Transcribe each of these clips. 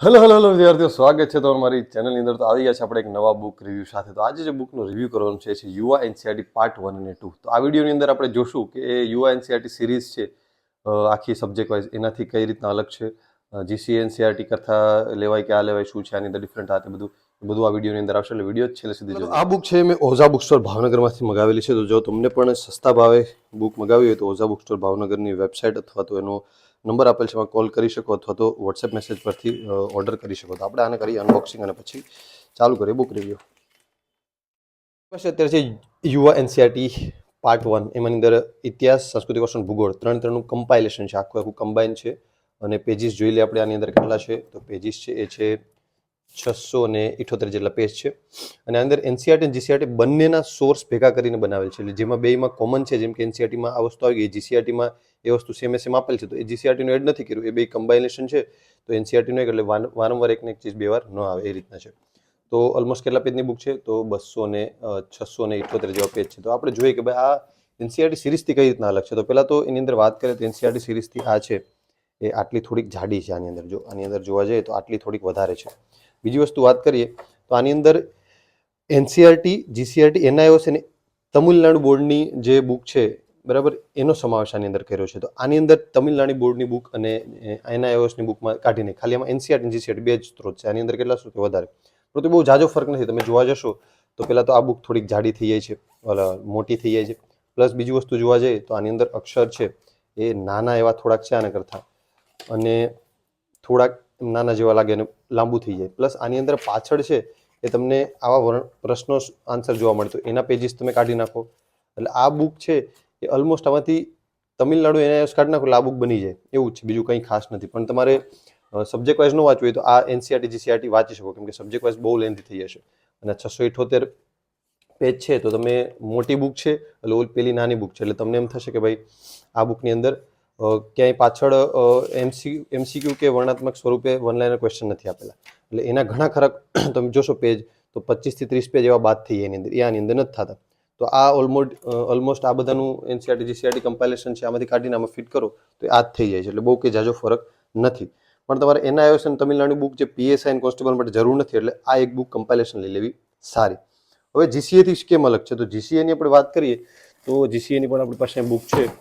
Hello વિદ્યાર્થીઓ, સ્વાગત છે તમારી ચેનલની અંદર. તો આવી ગયા છે આપણે એક નવા બુક રિવ્યૂ સાથે. તો આજે જે બુકનો રિવ્યૂ કરવાનું છે યુવા એનસીઈઆરટી પાર્ટ 1 અને 2. તો આ વિડીયોની અંદર આપણે જોશું કે એ યુવા એનસીઈઆરટી સિરીઝ છે આખી સબ્જેક્ટ વાઇઝ એનાથી કઈ રીતના અલગ છે, જીસી એનસીઈઆરટી કરતાં લેવાય કે આ લેવાય, શું છે આની અંદર ડિફરન્ટ, આ તે બધું આ વિડીયોની અંદર આવશે. એટલે વિડીયો છેલ્લે સુધી જોજો. આ બુક છે મેં ઓઝા બુક સ્ટોર ભાવનગરમાંથી મગાવેલી છે. તો જો તમને પણ સસ્તા ભાવે બુક મગાવી હોય તો ઓઝા બુક સ્ટોર ભાવનગરની વેબસાઇટ અથવા તો એનો નંબર આપેલ છે, એમાં કોલ કરી શકો અથવા તો વોટ્સએપ મેસેજ પરથી ઓર્ડર કરી શકો. તો આપણે આને કરી અનબોક્સિંગ અને પછી ચાલુ કરીએ બુક રિવ્યુ. અત્યારે છે યુવા એનસીઈઆરટી પાર્ટ 1. એમાંની અંદર ઇતિહાસ, સંસ્કૃતિ, વર્તન, ભૂગોળ ત્રણનું કમ્પાઇલેશન છે, આખું કમ્બાઇન છે. અને પેજીસ જોઈ લે આપણે આની અંદર કેટલા છે. તો પેજીસ છે એ છે 678 જેટલા પેજ છે. અને આની અંદર એનસીઈઆરટી અને જીસીઈઆરટી બંનેના સોર્સ ભેગા કરીને બનાવેલ છે. એટલે જેમાં બેમાં કોમન છે, જેમ કે એનસીઈઆરટીમાં આ વસ્તુ આવી ગઈ, જીસીઈઆરટીમાં એ વસ્તુ સેમ આપેલ છે, તો એ જીસીઈઆરટીનું એડ નથી કર્યું. એ બે કમ્બાઇનેશન છે, તો એનસીઈઆરટીનું એક, એટલે વારંવાર એકને એક ચીજ બે વાર ન આવે એ રીતના છે. તો ઓલમોસ્ટ કેટલા પેજની બુક છે? તો 678 જેવા પેજ છે. તો આપણે જોઈએ કે ભાઈ આ એનસીઈઆરટી સિરીઝથી કઈ રીતના અલગ છે. તો પહેલાં તો એની અંદર વાત કરીએ તો એનસીઈઆરટી સિરીઝથી આ છે એ આટલી થોડીક જાડી છે. આની અંદર જોવા જઈએ તો આટલી થોડીક વધારે છે. બીજી વસ્તુ વાત કરીએ તો આની અંદર એનસીઈઆરટી, જીસીઈઆરટી, એનઆઈઓએસ અને તમિલનાડુ બોર્ડની જે બુક છે, બરાબર, એનો સમાવેશ આની અંદર કર્યો છે. તો આની અંદર તમિલનાડુ બોર્ડની બુક અને એનઆઈઓએસની બુકમાં કાઢીને ખાલી આમાં એનસીઈઆરટી, જીસીઈઆરટી બે જ સ્ત્રોત છે. આની અંદર કેટલા સ્ત્રોત વધારે, પરંતુ બહુ જાજો ફરક નથી. તમે જોવા જશો તો પહેલાં તો આ બુક થોડીક જાડી થઈ જાય છે, મોટી થઈ જાય છે. પ્લસ બીજી વસ્તુ જોવા જઈએ તો આની અંદર અક્ષર છે એ નાના એવા થોડાક છે આના કરતાં, અને થોડાક નાના જેવા લાગે અને લાંબુ થઈ જાય. પ્લસ આની અંદર પાછળ છે એ તમને આવા પ્રશ્નો આન્સર જોવા મળે, તો એના પેજીસ તમે કાઢી નાખો. એટલે આ બુક છે એ ઓલમોસ્ટ આમાંથી તમિલનાડુ એનઆઈઓએસ કાઢી નાખો એટલે આ બુક બની જાય એવું જ છે, બીજું કંઈ ખાસ નથી. પણ તમારે સબ્જેક્ટ વાઇઝ ન વાંચવું હોય તો આ એનસીઈઆરટી, જીસીઈઆરટી વાંચી શકો, કેમ કે સબ્જેક્ટ વાઇઝ બહુ લેન્થી થઈ જશે. અને 678 પેજ છે તો તમે મોટી બુક છે એટલે પેલી નાની બુક છે, એટલે તમને એમ થશે કે ભાઈ આ બુકની અંદર ક્યાંય પાછળ એમસીક્યુ કે વર્ણનાત્મક સ્વરૂપે વન લાઇનર ક્વેશ્ચન નથી આપેલા. એટલે એના ઘણા ખરા તમે જોશો પેજ તો 25 થી 30 પેજ એવા બાદ થઈ જાય એની અંદર, એ આની અંદર નથી થતા. તો આ ઓલમોસ્ટ આ બધાનું એનસીઈઆરટી, જીસીઈઆરટી કમ્પાઇલેશન છે, આમાંથી કાઢીને આમાં ફિટ કરો તો આ જ થઈ જાય છે. એટલે બહુ કંઈ જાજો ફરક નથી. પણ તમારે એનઆઈઓએસ અને તમિલનાડુ બુક જે પીએસઆઈ અને કોન્સ્ટેબલ માટે જરૂર નથી, એટલે આ એક બુક કમ્પાઇલેશન લઈ લેવી સારી. હવે જીસીએથી કેમ અલગ છે? તો જીસીએની આપણે વાત કરીએ તો જીસીએની પણ આપણી પાસે બુક છે.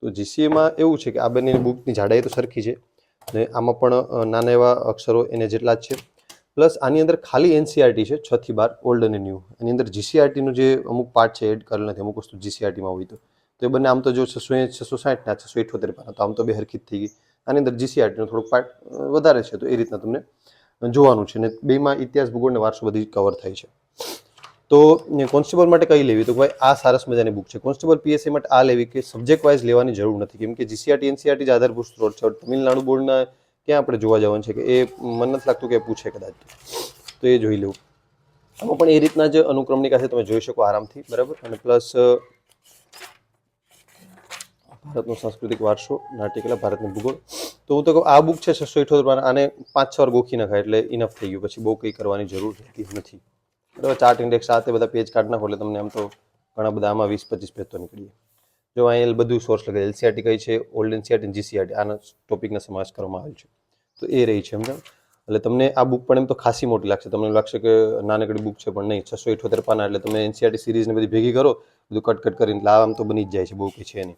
તો જીસીએમાં એવું છે કે આ બંનેની બુકની જાડાઈ તો સરખી છે, ને આમાં પણ નાના એવા અક્ષરો એને જેટલા જ છે. પ્લસ આની અંદર ખાલી એનસીઈઆરટી છે 6 થી 12, ઓલ્ડ અને ન્યૂ. એની અંદર જીસીઈઆરટીનું જે અમુક પાર્ટ છે એડ કરેલ નથી, અમુક વસ્તુ જીસીઈઆરટીમાં હોય તો એ બંને આમ તો જો 660 ને 678 પાના, તો આમ તો બે હરખી જ થઈ ગઈ. આની અંદર જીસીઈઆરટીનો થોડોક પાર્ટ વધારે છે, તો એ રીતના તમને જોવાનું છે. ને બેમાં ઇતિહાસ, ભૂગોળ ને વારસો બધી કવર થાય છે. તો કોન્સ્ટેબલ માટે કઈ લેવી? તો ભાઈ આ સરસ મજાની બુક છે. કોન્સ્ટેબલ પીએસઆઈ માટે આ લેવી કે સબ્જેક્ટ વાઇઝ લેવાની જરૂર નથી, કેમ કે જીસીઈઆરટી, એનસીઈઆરટી જ આધારભૂત સ્ત્રોત છે. તમિલનાડુ બોર્ડના ક્યાં આપણે જોવા જવાનું છે કે એ મને નથી લાગતું કે પૂછે કદાચ, તો એ જોઈ લેવું. આમાં પણ એ રીતના જ અનુક્રમણિકા છે, તમે જોઈ શકો આરામથી, બરાબર. અને પ્લસ ભારતનો સાંસ્કૃતિક વારસો, નાટ્યકલા, ભારતની ભૂગોળ. તો હું તો કહું આ બુક છે 678 પાના, આને 5-6 વાર ગોખી નખાય એટલે ઇનફ થઈ ગયું, પછી બહુ કંઈ કરવાની જરૂર રહેતી નથી. બરાબર. ચાર્ટ ઇન્ડેક્સ આ તે બધા પેજ કાઢી નાખો એટલે તમને આમ તો ઘણા બધા આમાં 20-25 પેજ તો નીકળી જાય. જો અહીંયા બધું સોર્સ લગાવે, એલસીઆરટી કઈ છે, ઓલ્ડ એનસીઈઆરટી, જીસીઈઆરટી, આના ટોપિકના સમાવેશ કરવામાં આવેલ છે. તો એ રહી છે સમજાવ. એટલે તમને આ બુક પણ એમ તો ખાસી મોટી લાગશે, તમને લાગશે કે નાનકડી બુક છે, પણ નહીં. 678 પાના એટલે તમે એનસીઈઆરટી સિરીઝને બધી ભેગી કરો, બધું કટ કરીને આમ તો બની જ જાય છે, બહુ કંઈ છે નહીં.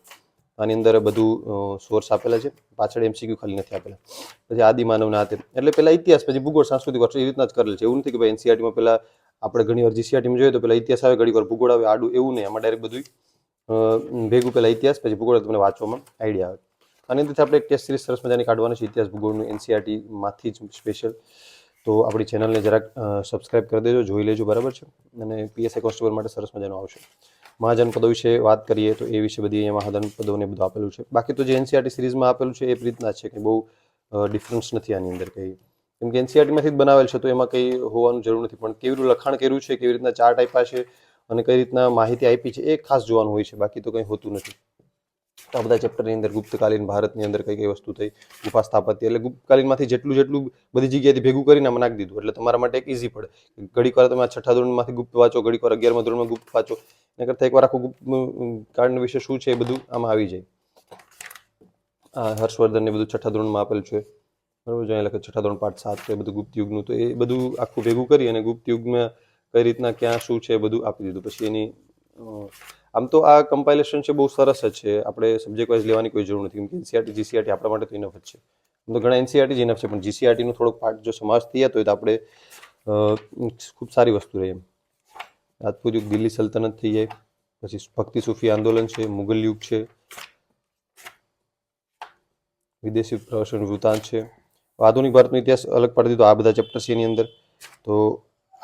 આની અંદર બધું સોર્સ આપેલા છે, પાછળ એમસીક્યુ ખાલી નથી આપેલા. પછી આદિમાનવના હાથે, એટલે પહેલા ઇતિહાસ, પછી ભૂગોળ, સાંસ્કૃતિક વારસો, એ રીતના જ કરેલ છે. એવું નથી કે ભાઈ એનસીઈઆરટીમાં પહેલા આપણે ઘણી વાર જીસીઈઆરટીમાં જોઈએ તો પહેલા ઇતિહાસ આવે, ઘણી વાર ભૂગોળ આવે, આડું એવું નહીં. આમાં ડાયરેક્ટ બધું ભેગું, પહેલા ઇતિહાસ પછી ભૂગોળ, તમને વાંચવામાં આઈડિયા આવે. આની અંદરથી આપણે એક ટેસ્ટ સિરીઝ સરસ મજાની કાઢવાની છે, ઇતિહાસ ભૂગોળનું, એનસીઈઆરટીમાંથી જ સ્પેશિયલ. તો આપણી ચેનલને જરાક સબસ્ક્રાઇબ કરી દેજો, જોઈ લેજો, બરાબર છે. અને પીએસઆઈ કોન્સ્ટેબલ માટે સરસ મજાનું આવશે. મહાજનપદો વિશે વાત કરીએ તો એ વિશે બધી અહીંયા મહાજનપદોને બધું આપેલું છે. બાકી તો જે એનસીઈઆરટી સિરીઝમાં આપેલું છે એ રીતના છે, કે બહુ ડિફરન્સ નથી આની અંદર કંઈ, કેમ કે એનસીઈઆરટીમાંથી જ બનાવેલ છે, તો એમાં કંઈ હોવાનું જરૂર નથી. પણ કેવી રીતે લખાણ કર્યું છે, કેવી રીતના ચાર્ટ આપ્યા છે અને કઈ રીતના માહિતી આપી છે, એ ખાસ જોવાનું હોય છે, બાકી તો કંઈ હોતું નથી. તો આ બધા ચેપ્ટરની અંદર ગુપ્તકાલીન ભારતની અંદર કઈ કઈ વસ્તુ થઈ, ગુફા સ્થાપત્ય, એટલે ગુપ્તકાલીનમાંથી જેટલું બધી જગ્યાએથી ભેગું કરીને આમાં નાખી દીધું, એટલે તમારા માટે એક ઇઝી પડે. ઘડીક વાર તમે 6ઠ્ઠા ધોરણમાંથી ગુપ્ત વાંચો, ઘડીક વાર 11મા ધોરણમાં ગુપ્ત વાંચો, એના કરતાં એકવાર આખું ગુપ્ત કાળ વિશે શું છે એ બધું આમાં આવી જાય. હર્ષવર્ધન ને બધું 6ઠ્ઠા ધોરણમાં આપેલું છે. બરાબર. જો અહીંયા લખે છઠ્ઠા ધોરણ પાઠ 7, તો એ બધું ગુપ્ત યુગનું, તો એ બધું આખું ભેગું કરી અને ગુપ્ત યુગમાં કઈ રીતના ક્યાં શું છે એ બધું આપી દીધું. પછી એની આમ તો આ કમ્પાઇલેશન છે બહુ સરસ જ છે, આપણે સબ્જેક્ટ વાઇઝ લેવાની કોઈ જરૂર નથી, કેમ કે એનસીઆરટી જીસીઆરટી આપણા માટે તો ઇનફ જ છે. આમ તો ઘણા એનસીઆરટી જ ઇનફ છે, પણ જીસીઆરટીનું થોડોક પાર્ટ જો સમાવેશ થઈ જતો હોય તો આપણે ખૂબ સારી વસ્તુ રહે એમ. રાજપૂત યુગ, દિલ્હી સલ્તનત થઈ જાય, પછી ભક્તિ સૂફી આંદોલન છે, મુગલ યુગ છે, વિદેશી પ્રવાસન વૃત્તાંત છે, આધુનિક ભારતનો ઇતિહાસ અલગ પાડી દીધો આ બધા ચેપ્ટર છે એની અંદર, તો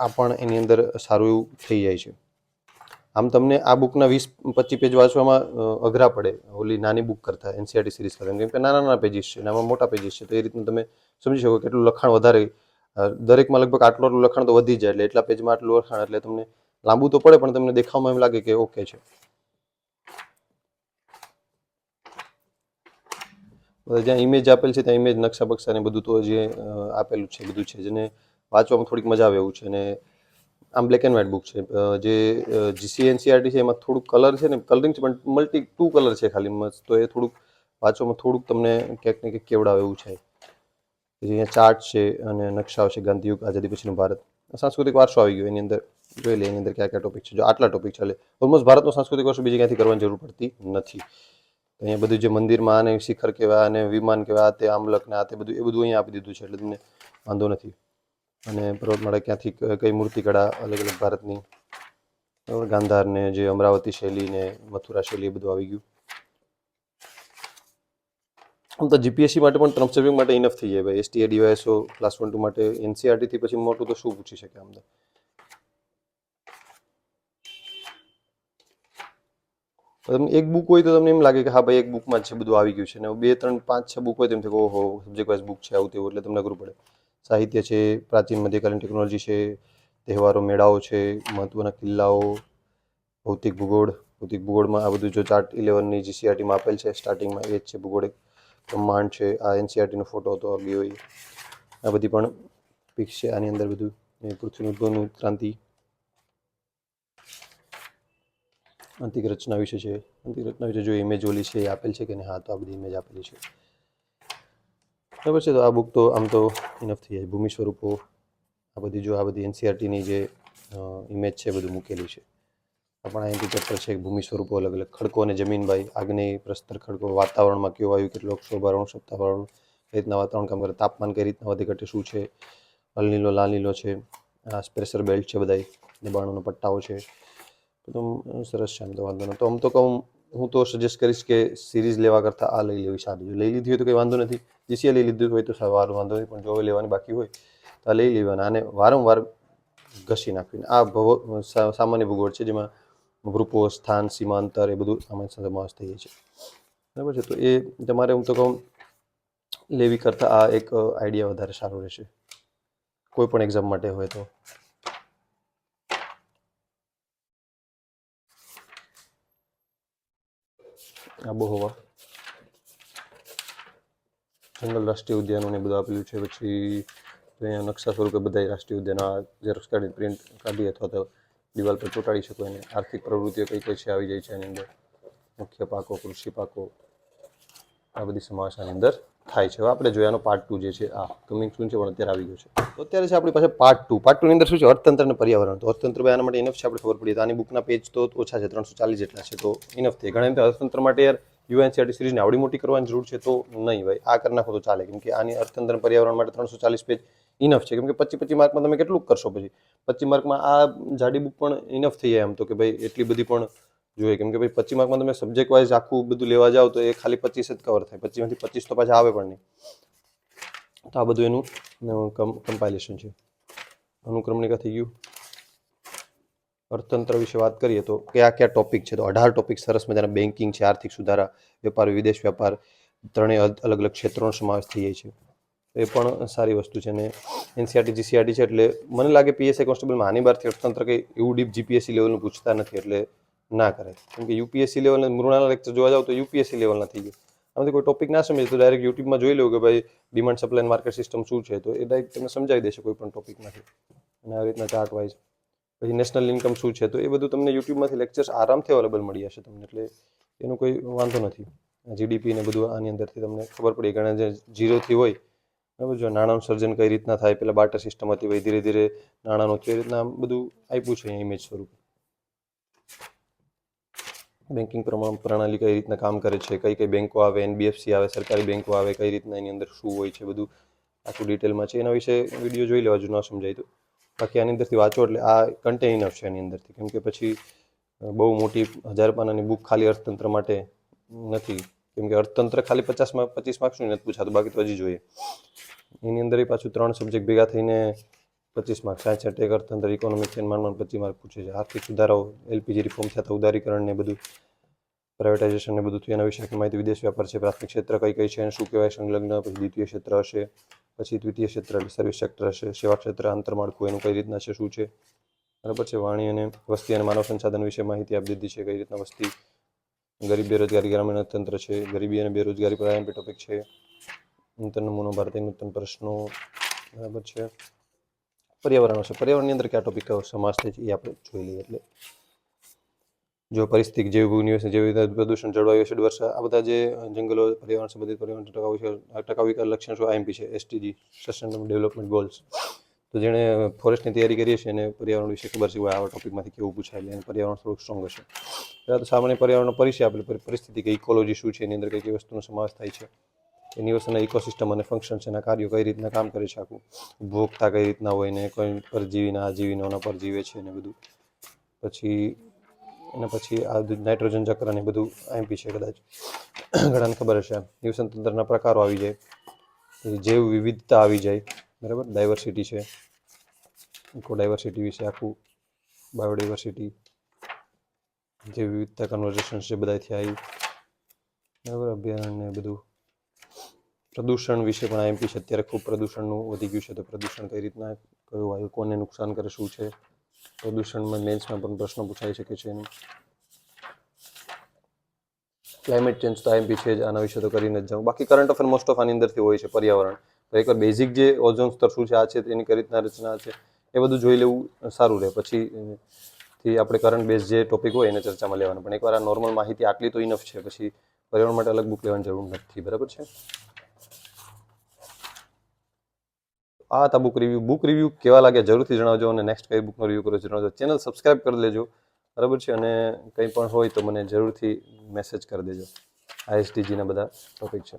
આ પણ એની અંદર સારું એવું થઈ જાય છે. આમ તમને આ બુકના 20-25 પેજ વાંચવામાં અઘરા પડે ઓલી નાની બુક કરતાં, એનસીઆરટી સિરીઝ કરતાં, કેમ કે નાના નાના પેજીસ છે અને આમાં મોટા પેજીસ છે, તો એ રીતનું તમે સમજી શકો કેટલું લખાણ વધારે, દરેકમાં લગભગ આટલું લખાણ તો વધી જાય, એટલે એટલા પેજમાં આટલું લખાણ, એટલે તમને લાંબુ તો પડે પણ તમને દેખાવામાં એમ લાગે કે ઓકે છે. જ્યાં ઇમેજ આપેલ છે ત્યાં ઇમેજ, નકશા બક્ષા ને બધું તો જે આપેલું છે બધું છે, જેને વાંચવામાં થોડીક મજા આવે એવું છે. અને આમ બ્લેક એન્ડ વ્હાઇટ બુક છે. જે જીસીએનસીઆરટી છે એમાં થોડુંક કલર છે ને, કલરિંગ છે પણ મલ્ટી 2 કલર છે ખાલી મસ્ત, તો એ થોડુંક વાંચવામાં થોડુંક તમને ક્યાંક ને ક્યાંક કેવડાવે એવું છે. અહીંયા ચાર્ટ છે અને નકશાઓ છે, ગાંધીયુગ, આઝાદી પછીનું ભારત, સાંસ્કૃતિક વારસો આવી ગયો એની અંદર. જોઈ લે એની અંદર કયા કયા ટોપિક છે. જો આટલા ટોપિક ચાલે, ઓલમોસ્ટ ભારતનો સાંસ્કૃતિક વારસો બીજી ક્યાંથી કરવાની જરૂર પડતી નથી. અહીંયા બધું જે મંદિરમાં આને શિખર કહેવાય અને વિમાન કહેવાય, આ તે આમલક ને આ તે બધું, એ બધું અહીંયા આપી દીધું છે, એટલે તમને વાંધો નથી. અને પર્વતમાળા ક્યાંથી કઈ મૂર્તિકળા અલગ અલગ ભારતની, ગાંધાર ને જે અમરાવતી શૈલી ને મથુરા શૈલી, એ બધું આવી ગયું. આમ તો જીપીએસસી માટે પણ ત્રણ સબ્જેક્ટ માટે ઇનફ થઈ જાય ભાઈ. એસટી ડીવાયએસઓ ક્લાસ 1-2 માટે એનસીઆરટી થી પછી મોટું તો શું પૂછી શકે આમ તો. તમને એક બુક હોય તો તમને એમ લાગે કે હા ભાઈ એક બુકમાં જ છે બધું આવી ગયું છે, ને 2, 3, 5, 6 બુક હોય તેમ થાય ઓહો સબ્જેક્ટ વાઇઝ બુક છે આવું તેવું, એટલે તમને અઘરું પડે. સાહિત્ય છે, પ્રાચીન મધ્યકાલીન ટેકનોલોજી છે, તહેવારો, મેળાઓ છે, મહત્વના કિલ્લાઓ, ભૌતિક ભૂગોળ. ભૌતિક ભૂગોળમાં આ બધું જો ચાર્ટ 11ની જીસીઆરટીમાં આપેલ છે સ્ટાર્ટિંગમાં, એ જ છે ભૂગોળ. એક બ્રહ્માંડ છે, આ એનસીઆરટીનો ફોટો હતો આગી હોય, આ બધી પણ પિક્સ છે આની અંદર બધું. પૃથ્વીનું ઉદ્ભવનું ક્રાંતિ, આંતરિક રચના વિશે છે. આંતરિક રચના વિશે જો ઇમેજ ઓલી છે એ આપેલ છે કે નહીં, હા તો આ બધી ઇમેજ આપેલી છે, બરાબર છે. તો આ બુક તો આમ તો ઇનફ થઈ જાય. ભૂમિ સ્વરૂપો, આ બધી જો આ બધી એનસીઆરટીની જે ઇમેજ છે બધું મૂકેલી છે. આપણા અહીંથી ચેપ્ટર છે ભૂમિ સ્વરૂપો, અલગ અલગ ખડકો અને જમીન, ભાઈ આગ્નેય પ્રસ્તર ખડકો, વાતાવરણમાં કેવું આવ્યું, કેટલો ક્ષોભારણ, સપ્તાહરણ, કઈ રીતના વાતાવરણ કામ કરે, તાપમાન કઈ રીતના વધે ઘટે, શું છે, અલ નીલો લાલ નીલો છે, આ પ્રેશર બેલ્ટ છે, બધા દબાણોના પટ્ટાઓ છે, તો સરસ છે. આમ તો વાંધો નહીં. તો આમ તો કહું, હું તો સજેસ્ટ કરીશ કે સિરીઝ લેવા કરતાં આ લઈ લેવી સારી. લઈ લીધી હોય તો કંઈ વાંધો નથી, જીસીએ લઈ લીધું હોય તો સારું, વાંધો નહીં, પણ જો લેવાની બાકી હોય તો આ લઈ લેવાના. આને વારંવાર ઘસી નાખવીને. આ સામાન્ય ભૂગોળ છે જેમાં ગ્રુપો, સ્થાન, સીમાંતર, એ બધું આમાં સમાવેશ થઈ જાય છે, બરાબર છે. તો એ તમારે હું તો કહું લેવી કરતાં આ એક આઈડિયા વધારે સારો રહેશે કોઈ પણ એક્ઝામ માટે હોય તો. આબોહવા, જંગલ, રાષ્ટ્રીય ઉદ્યાનો ને બધું આપેલું છે. પછી અહીંયા નકશા સ્વરૂપે બધા રાષ્ટ્રીય ઉદ્યાનો ઝેરોક્ષ કાઢી પ્રિન્ટ કાઢી અથવા તો દિવાલ પર ચોંટાડી શકો. એને આર્થિક પ્રવૃત્તિઓ કઈ કઈ છે આવી જાય છે એની અંદર. મુખ્ય પાકો, કૃષિ પાકો, આ બધી સમાવેશ આની અંદર થાય છે. હવે આપણે જોઈએ આનો પાર્ટ 2 જે છે, આ કમિંગ સૂન છે પણ અત્યારે આવી ગયો છે. તો અત્યારે છે આપણી પાસે પાર્ટ 2. પાર્ટ 2 ની અંદર શું છે, અર્થતંત્ર અને પર્યાવરણ. તો અર્થતંત્ર આના માટે ઇનફ છે, આપણે ખબર પડી. તો આની બુકના પેજ તો ઓછા છે, 340 જેટલા છે, તો ઇનફ થઈ. ઘણા એમ અર્થતંત્ર માટે યાર યુએનસીઆરટી સિરીઝને આવડી મોટી કરવાની જરૂર છે, તો નહીં ભાઈ, આ કરી નાખો તો ચાલે, કેમ કે આની અર્થતંત્ર પર્યાવરણ માટે 340 પેજ ઇનફ છે. કેમ કે 25 માર્કમાં તમે કેટલું કરશો, પછી 25 માર્કમાં આ જાડી બુક પણ ઇનફ થઈ જાય એમ તો, કે ભાઈ એટલી બધી પણ જોઈએ. કેમ કે ભાઈ 25 માર્કમાં તમે સબ્જેક્ટ વાઇઝ આખું બધું લેવા જાઓ તો એ ખાલી 25 જ કવર થાય, 25 માંથી 25 તો પાછા આવે પણ નહીં. તો આ બધું એનું કમ્પાઇલેશન છે. અનુક્રમણિકા થઈ ગયું. અર્થતંત્ર વિશે વાત કરીએ તો કયા કયા ટોપિક છે, તો 18 ટોપિક સરસ મજાના. બેન્કિંગ છે, આર્થિક સુધારા, વેપાર, વિદેશ વ્યાપાર, ત્રણેય અલગ અલગ ક્ષેત્રોનો સમાવેશ થઈ જાય છે, એ પણ સારી વસ્તુ છે. અને એનસીઆરટી જીસીઆરટી છે, એટલે મને લાગે પીએસઆઈ કોન્સ્ટેબલમાં આની બહારથી અર્થતંત્ર કંઈ એવું ડીપ જીપીએસસી લેવલનું પૂછતા નથી, એટલે ના કરે. કેમ કે યુપીએસસી લેવલના મૃણાના લેક્ચર જોવા જાવ તો યુપીએસસી લેવલના થઈ ગયા. આમાંથી કોઈ ટોપિક ના સમજે તો ડાયરેક્ટ યુટ્યુબમાં જોઈ લો કે ભાઈ ડિમાન્ડ સપ્લાય માર્કેટ સિસ્ટમ શું છે, તો એ ડાયરેક્ટ તમને સમજાવી દેશે કોઈ પણ ટોપિકમાંથી. અને આવી રીતના ચાર્ટ વાઇઝ. પછી નેશનલ ઇન્કમ શું છે, તો એ બધું તમને યુટ્યુબમાંથી લેક્ચર્સ આરામથી અવેલેબલ મળી જશે તમને, એટલે એનું કોઈ વાંધો નથી. જીડીપી ને બધું આની અંદરથી તમને ખબર પડી. ઘણા જે 0થી હોય બરાબર. જો નાણાંનું સર્જન કઈ રીતના થાય, પેલા બાર્ટર સિસ્ટમ હતી, પછી ધીરે ધીરે નાણાંનું કઈ રીતના બધું આપ્યું છે અહીંયા ઇમેજ સ્વરૂપે. બેન્કિંગ પ્રણાલી કઈ રીતના કામ કરે છે, કઈ કઈ બેન્કો આવે, એનબીએફસી આવે, સરકારી બેન્કો આવે, કઈ રીતના એની અંદર શું હોય છે, બધું આખું ડિટેલમાં છે. એના વિશે વિડીયો જોઈ લેવા, જો ન સમજાય તો. બાકી આની અંદરથી વાંચો એટલે આ કન્ટેન ઇનફ છે એની અંદરથી, કેમ કે પછી બહુ મોટી 1000 પાનાની બુક ખાલી અર્થતંત્ર માટે નથી, કેમ કે અર્થતંત્ર ખાલી 25 માર્ક્સનું નથી પૂછાતું, બાકી તો હજી જોઈએ. એની અંદર પાછું 3 સબ્જેક્ટ ભેગા થઈને 25 માર્ક્સ, 60 અર્થતંત્ર, ઇકોનોમિક્સ એન્ડ માંડ 25 માર્ક પૂછે છે. આર્થિક સુધારાઓ, એલપીજી રિફોર્મ થતા, ઉદારીકરણ ને બધું, પ્રાઇવેટાઇઝેશન ને બધું થયું, એના વિશે માહિતી, વિદેશ વ્યાપાર છે, પ્રાથમિક ક્ષેત્ર કઈ કઈ છે, શું કહેવાય, સંલગ્ન, પછી દ્વિતીય ક્ષેત્ર હશે, પછી તૃતીય ક્ષેત્ર એટલે સર્વિસ સેક્ટર હશે, સેવા ક્ષેત્ર, આંતરમાળખું એનું કઈ રીતના છે, શું છે, બરાબર છે. વાણી અને વસ્તી અને માનવ સંસાધન વિશે માહિતી આપી દીધી છે, કઈ રીતના વસ્તી, ગરીબ બેરોજગારી, ગ્રામીણ અર્થતંત્ર છે, ગરીબી અને બેરોજગારી પર આઈએમપી ટોપિક છે, નૂતન નમૂનો, ભારતીય નૂતન પ્રશ્નો, બરાબર છે. પર્યાવરણ હશે, પર્યાવરણની અંદર કયા ટોપિક સમાસ થાય છે એ આપણે જોઈ લઈએ. એટલે જો પરિસ્થિતિ, જૈવ નિવેશ, જૈવ વિવિધતા, પ્રદૂષણ, જળવાયુ, એસિડ વર્ષા, આ બધા જે જંગલો, પર્યાવરણ સંબંધિત, પર્યાવરણ ટકાઉ વિકાસ લક્ષણ શું, આઈએમપી છે, એસટીજી, સસ્ટેનેબલ ડેવલપમેન્ટ ગોલ્સ. તો જેણે ફોરેસ્ટની તૈયારી કરી છે અને પર્યાવરણ વિશે ખબર છે, આવા ટોપિકમાંથી કેવું પૂછાય, એટલે પર્યાવરણ થોડુંક સ્ટ્રોંગ હશે. પહેલાં તો સામાન્ય પર્યાવરણનો પરિચય આપેલો, પરિસ્થિતિ કે ઇકોલોજી શું છે, એની અંદર કઈ કઈ વસ્તુનો સમાવેશ થાય છે, એની વસ્તુના ઇકોસિસ્ટમ અને ફંક્શન છે, એના કાર્યો કઈ રીતના કામ કરે છે, આખું ઉપભોક્તા કઈ રીતના હોય ને, કોઈ પરજીવીના આજીવીના પર જીવે છે ને બધું. પછી એના પછી આ નાઇટ્રોજન ચક્ર ને બધું આઈએમપી છે, કદાચ ઘણાને ખબર હશે. નિવસન તંત્રના પ્રકારો આવી જાય, જૈવ વિવિધતા આવી જાય, બરાબર, ડાયવર્સિટી છે, ઇકો ડાયવર્સિટી વિશે આખું, બાયોડાયવર્સિટી, જે વિવિધતા કન્વર્ઝેશન છે બધા થયા, બરાબર, અભયારણ્ય બધું. પ્રદૂષણ વિશે પણ આઈએમપી છે, અત્યારે ખૂબ પ્રદૂષણનું વધી ગયું છે, તો પ્રદૂષણ કઈ રીતના, કયું વાયુ કોને નુકસાન કરે, શું છે, પ્રદૂષણમાં મેન્સમાં પણ પ્રશ્નો પૂછાઈ શકે છે એનું. ક્લાઇમેટ ચેન્જ તો આઈએમપી છે જ, આના વિશે તો કરીને જ જાઉં. બાકી કરંટ અફેર મોસ્ટ ઓફ આની અંદરથી હોય છે. પર્યાવરણ તો એકવાર બેઝિક જે ઓઝોન સ્તર શું છે, આ છે, એની કઈ રીતના રચના છે, એ બધું જોઈ લેવું સારું રહે. પછી આપણે કરંટ બેઝ જે ટોપિક હોય એને ચર્ચામાં લેવાનું, પણ એકવાર આ નોર્મલ માહિતી આટલી તો ઇનફ છે, પછી પર્યાવરણ માટે અલગ બુક લેવાની જરૂર નથી, બરાબર છે. આ હતા બુક રિવ્યૂ કેવા લાગે જરૂરથી જણાવજો, અને નેક્સ્ટ કઈ બુકનો રિવ્યૂ કરો જણાવજો. ચેનલ સબસ્ક્રાઇબ કરી લેજો, બરાબર છે, અને કંઈ પણ હોય તો મને જરૂરથી મેસેજ કરી દેજો. આઈએસટીજીના બધા ટોપિક છે.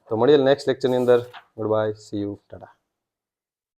તો મળીએ નેક્સ્ટ લેક્ચરની અંદર. Good bye, C you, Tata.